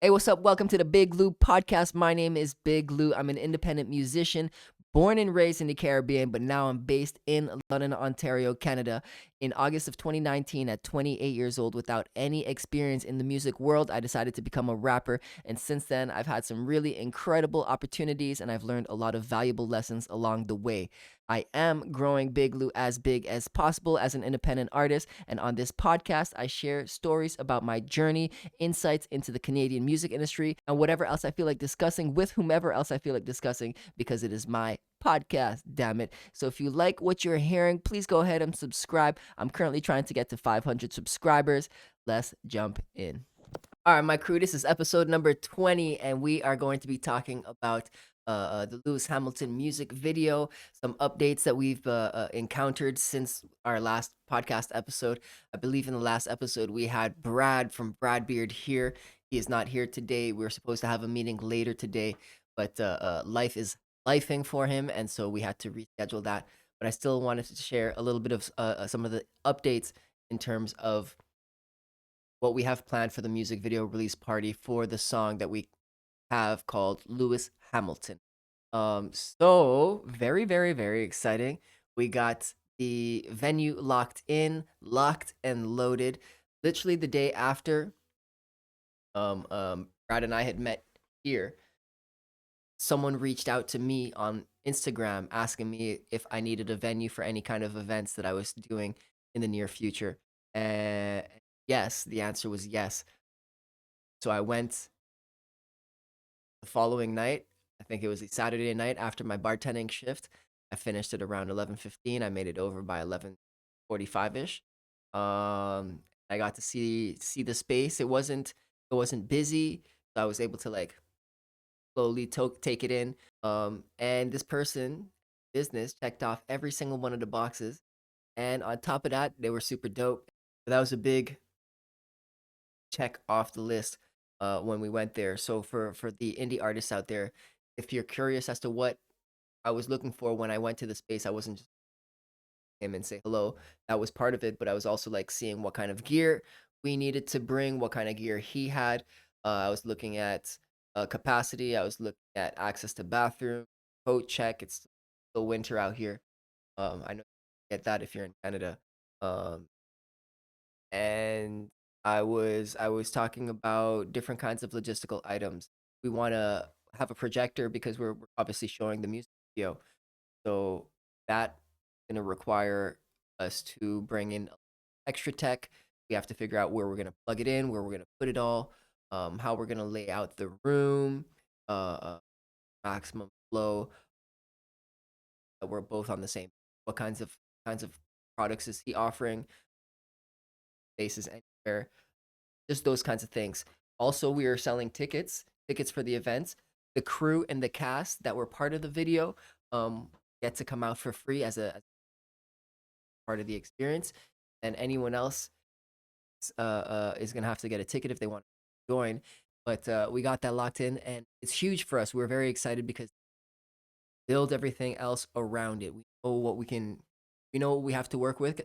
Hey, what's up? Welcome to the Big Lou podcast. My name is Big Lou. I'm an independent musician, born and raised in the Caribbean, but now I'm based in London, Ontario, Canada. In August of 2019, at 28 years old, without any experience in the music world, I decided to become a rapper. And since then, I've had some really incredible opportunities and I've learned a lot of valuable lessons along the way. I am growing Big Lou as big as possible as an independent artist. And on this podcast, I share stories about my journey, insights into the Canadian music industry, and whatever else I feel like discussing with whomever else I feel like discussing because it is my podcast, damn it. So if you like what you're hearing, please go ahead and subscribe. I'm currently trying to get to 500 subscribers. Let's jump in. All right, my crew, this is episode number 20, and we are going to be talking about the Lewis Hamilton music video, some updates that we've encountered since our last podcast episode. I believe in the last episode, we had Brad from Brad Beard here. He is not here today. We were supposed to have a meeting later today, but life is lifing for him, and so we had to reschedule that. But I still wanted to share a little bit of some of the updates in terms of what we have planned for the music video release party for the song that we have called Lewis Hamilton. So very, very, very exciting. We got the venue locked in, locked and loaded. Literally the day after Brad and I had met here, someone reached out to me on Instagram asking me if I needed a venue for any kind of events that I was doing in the near future. And yes, the answer was yes. So I went the following night. I think it was a Saturday night after my bartending shift. I finished at around 11:15. I made it over by 11:45 ish. I got to see the space. It wasn't busy, so I was able to like slowly take it in. And this person business checked off every single one of the boxes, and on top of that, they were super dope. So that was a big check off the list when we went there. So for the indie artists out there, if you're curious as to what I was looking for when I went to the space, I wasn't just him and say hello. That was part of it, but I was also like seeing what kind of gear we needed to bring, what kind of gear he had. I was looking at capacity. I was looking at access to bathroom, coat check. It's still winter out here. I know you get that if you're in Canada. Um, and I was talking about different kinds of logistical items. We want to have a projector because we're obviously showing the music video, so that going to require us to bring in extra tech. We have to figure out where we're going to plug it in, where we're going to put it all, how we're going to lay out the room, maximum flow. That we're both on the same. What kinds of products is he offering? Spaces anywhere, just those kinds of things. Also, we are selling tickets for the events. The crew and the cast that were part of the video get to come out for free as part of the experience, and anyone else is gonna have to get a ticket if they want to join. But we got that locked in, and it's huge for us. We're very excited because build everything else around it. We know what we have to work with.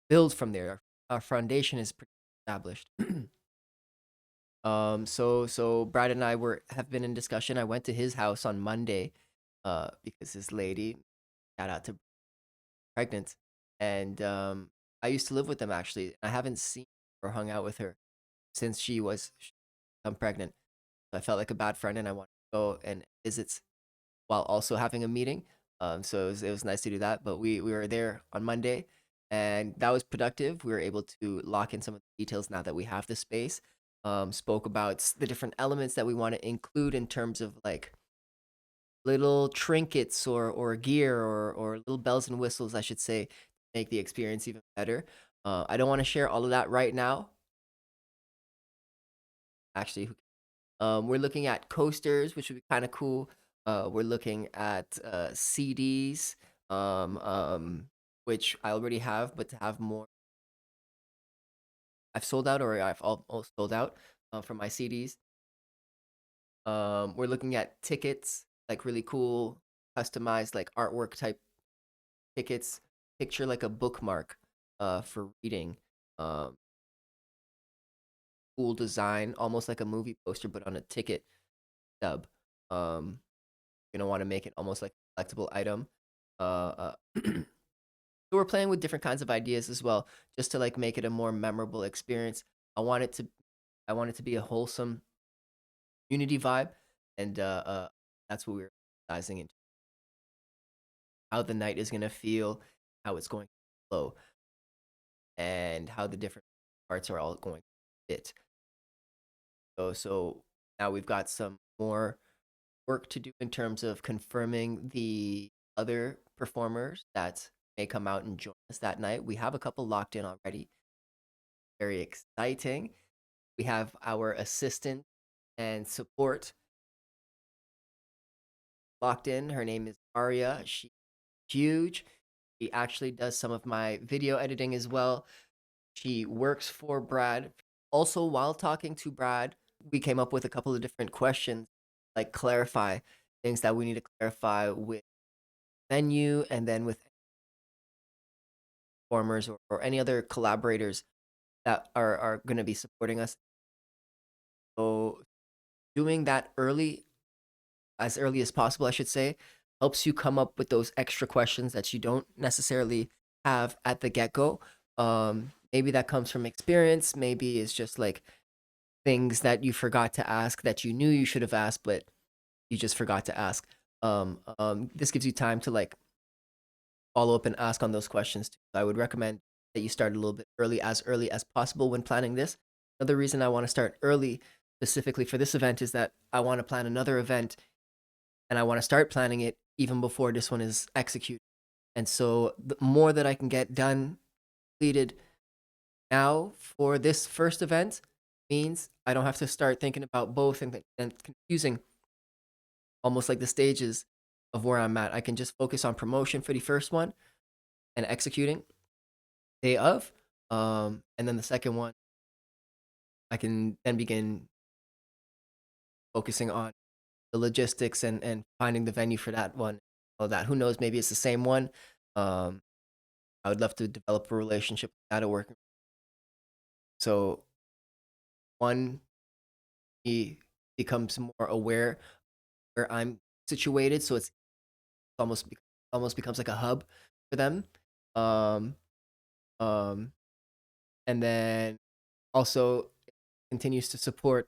Build from there. Our foundation is pretty established. So Brad and I were have been in discussion. I went to his house on Monday, because his lady, shout out to pregnant, and I used to live with them actually. I haven't seen or hung out with her since she was I'm pregnant. So I felt like a bad friend, and I wanted to go and visit while also having a meeting. So it was nice to do that. But we were there on Monday, and that was productive. We were able to lock in some of the details now that we have the space. Spoke about the different elements that we want to include in terms of like little trinkets or gear or little bells and whistles, I should say, to make the experience even better. I don't want to share all of that right now. Actually, we're looking at coasters, which would be kind of cool. We're looking at CDs, um, um, which I already have, but to have more, I've sold out or I've almost sold out for my CDs. We're looking at tickets, like really cool, customized, like artwork type tickets. Picture like a bookmark for reading. Um, cool design, almost like a movie poster, but on a ticket stub. Gonna want to make it almost like a collectible item. So we're playing with different kinds of ideas as well, just to like make it a more memorable experience. I want it to I want it to be a wholesome unity vibe, and that's what we're emphasizing into how the night is gonna feel, how it's going to flow, and how the different parts are all going to fit. So now we've got some more work to do in terms of confirming the other performers that may come out and join us that night. We have a couple locked in already. Very exciting. We have our assistant and support locked in. Her name is Aria. She's huge. She actually does some of my video editing as well. She works for Brad. Also, while talking to Brad, we came up with a couple of different questions, like clarify things that we need to clarify with venue and then with performers or any other collaborators that are going to be supporting us. So doing that as early as possible, I should say, helps you come up with those extra questions that you don't necessarily have at the get go. Maybe that comes from experience. Maybe it's just like things that you forgot to ask that you knew you should have asked, but you just forgot to ask. This gives you time to like follow up and ask on those questions too. I would recommend that you start a little bit early as possible when planning this. Another reason I want to start early specifically for this event is that I want to plan another event and I want to start planning it even before this one is executed. And so the more that I can get done, completed now for this first event means I don't have to start thinking about both and confusing almost like the stages of where I'm at. I can just focus on promotion for the first one and executing day of. And then the second one, I can then begin focusing on the logistics and finding the venue for that one. All that. Who knows? Maybe it's the same one. Um, I would love to develop a relationship with that at work. So one, he becomes more aware where I'm situated, so it's almost almost becomes like a hub for them. Um, um, and then also continues to support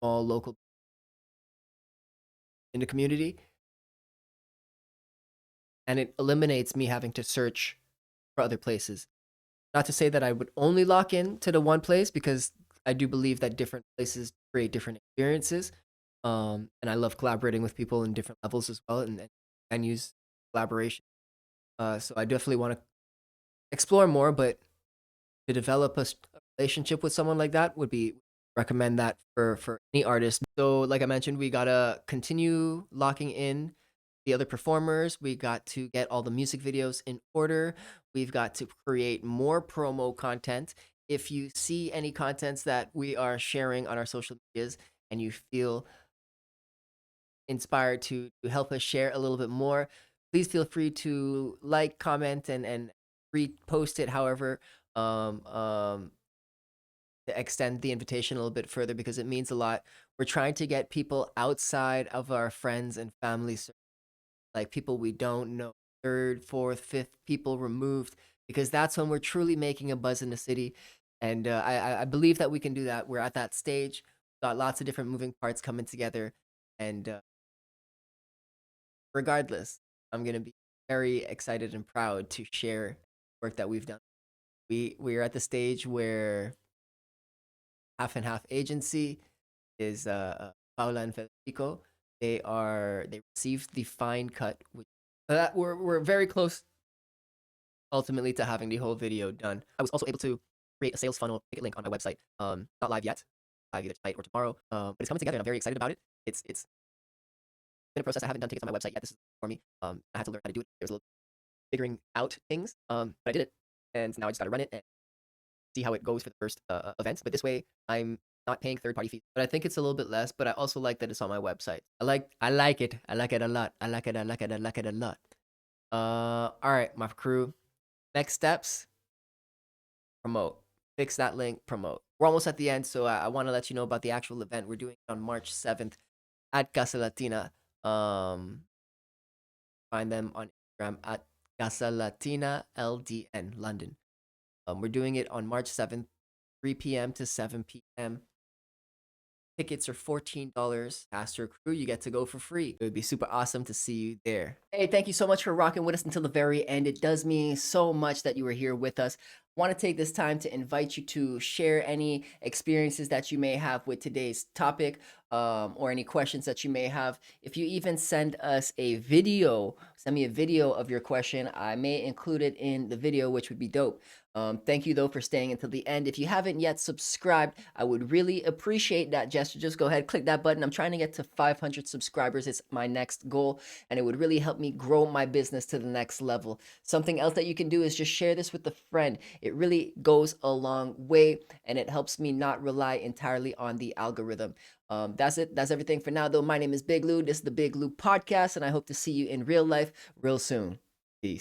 all local in the community, and it eliminates me having to search for other places. Not to say that I would only lock in to the one place because I do believe that different places create different experiences. And I love collaborating with people in different levels as well and use collaboration. So I definitely want to explore more, but to develop a relationship with someone like that would be recommend that for any artist. So like I mentioned, we gotta continue locking in the other performers. We got to get all the music videos in order. We've got to create more promo content. If you see any contents that we are sharing on our social medias and you feel inspired to help us share a little bit more, please feel free to like, comment, and repost it. However, um, um, to extend the invitation a little bit further because it means a lot. We're trying to get people outside of our friends and family, like people we don't know, third, fourth, fifth people removed, because that's when we're truly making a buzz in the city. And I believe that we can do that. We're at that stage. Got lots of different moving parts coming together, and regardless, I'm gonna be very excited and proud to share work that we've done. We're at the stage where half and half agency is Paula and Federico. They received the fine cut, which we're very close ultimately to having the whole video done. I was also able to create a sales funnel ticket link on my website. Not live yet, live either tonight or tomorrow. But it's coming together, and I'm very excited about it. It's been a process. I haven't done tickets on my website yet. This is for me. I had to learn how to do it. There's a little figuring out things. But I did it, and now I just got to run it and see how it goes for the first events. But this way, I'm not paying third party fees. But I think it's a little bit less. But I also like that it's on my website. I like it. I like it a lot. I like it. I like it. I like it a lot. All right, my crew. Next steps, promote. fix that link, promote. We're almost at the end, so I want to let you know about the actual event. We're doing it on March 7th at Casa Latina. Find them on Instagram at Casa Latina LDN, London. We're doing it on March 7th, 3 p.m. to 7 p.m. Tickets are $14. Ask your crew, you get to go for free. It would be super awesome to see you there. Hey, thank you so much for rocking with us until the very end. It does mean so much that you were here with us. I want to take this time to invite you to share any experiences that you may have with today's topic, or any questions that you may have. If you even send us a video, send me a video of your question, I may include it in the video, which would be dope. Thank you though for staying until the end. If you haven't yet subscribed, I would really appreciate that gesture. Just go ahead, click that button. I'm trying to get to 500 subscribers. It's my next goal, and it would really help me grow my business to the next level. Something else that you can do is just share this with a friend. It really goes a long way, and it helps me not rely entirely on the algorithm. That's it. That's everything for now, though. My name is Big Lou. This is the Big Lou Podcast, and I hope to see you in real life real soon. Peace.